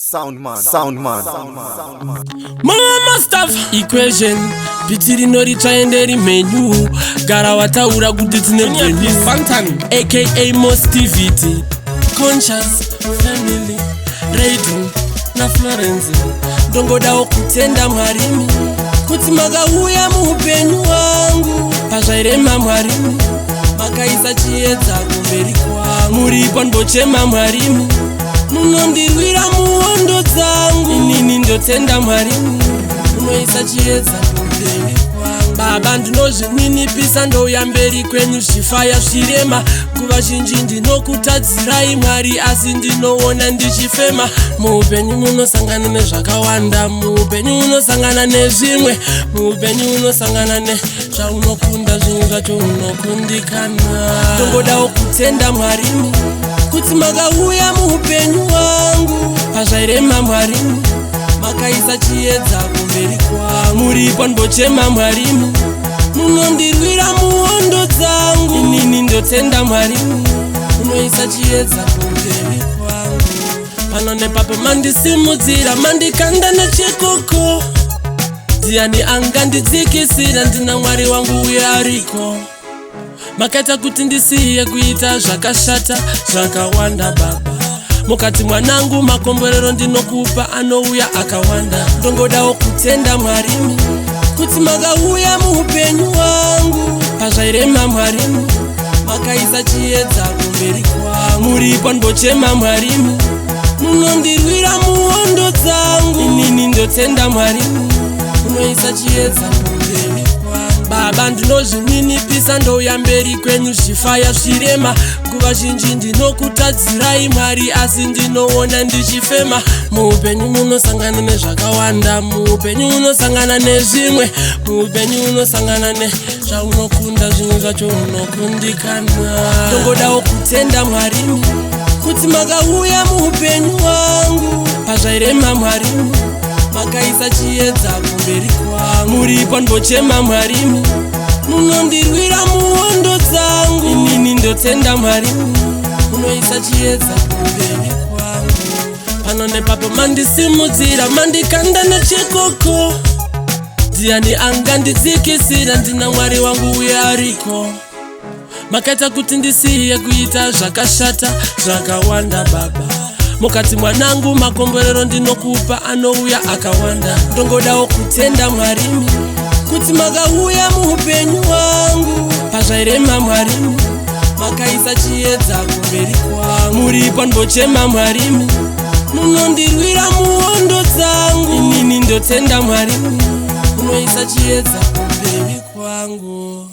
Soundman. Mama stuff equation pitiri nori chaenderi menu gara wataura kuti tine menu Fantani aka Mostivity Conscious Family Radio na Florence ndongodawo kutenda mwarimi kuti makauya muupenyu wangu pazvairema mwarimi makaisa chiedza kumberi kwangu muripo ndochema mwarimi munondirwira muhondo dzangu inini ndotenda mwarimi munoisa chiedza kumberi kwangu baba ndinozvininipisa ndouya mberi kwenyu zvifaya zvirema nguva zhinji ndinokutadzirai mwari asi ndinoona ndichifema muupenyu munosangana nezvakawanda muupenyu munosangana nezvimwe muupenyu munosangana nezvaunokunda zvimwe zvacho unokundikana ndongodawo kutenda mwarimi kuti makauya muupenyu wangu pazvairema mwarimi makaisa chiedza kumberi kwangu muripo ndochema mwarimi munondirwira muhondo dzangu inini ndotenda mwarimi munoisa chiedza kumberi kwangu pano nepapo mandisimudzira mandikanda nechekoko ndiani angandidzikisira ndina mwari wangu uye ariko makaita kuti ndisiye kuita zvakashata zvakawanda baba mukati mwanangu makomborero ndinokupa anouya akawanda ndongodawo kutenda mwarimi kuti makauya muupenyu wangu pazvairema mwarimi makaisa chiedza kumberi kwangu muripo ndochema mwarimi munondirwira muhondo dzangu inini ndotenda mwarimi munoisa chiedza kumberi kwangu baba ndinozvininipisa ndouya mberi kwenyu zvifaya zvirema nguva zhinji ndinokutadzirai mwari asi ndinoona ndichifema muupenyu munosangana nezvakawanda muupenyu munosangana nezvimwe muupenyu munosangana nezvaunokunda zvimwe zvacho unokundikana ndongodawo kutenda mwarimi kuti makauya muupenyu wangu pazvairema mwarimi makaisa chiedza kumberi kwangu muripo ndochema mwarimi munondirwira muhondo dzangu inini ndotenda mwarimi munoisa chiedza kumberi kwangu pano nepapo mandisimudzira mandikanda nechekoko ndiani angandidzikisira ndina mwari wangu uye ariko makaita kuti ndisiye kuita zvakashata zvakawanda baba mukati mwanangu makomborero ndinokupa anouya akawanda ndongodawo kutenda mwarimi kuti makauya muupenyu wangu pazvairema mwarimi makaisa chiedza kumberi kwangu muripo ndochema mwarimi munondirwira muhondo dzangu inini ndotenda mwarimi munoisa chiedza kumberi kwangu.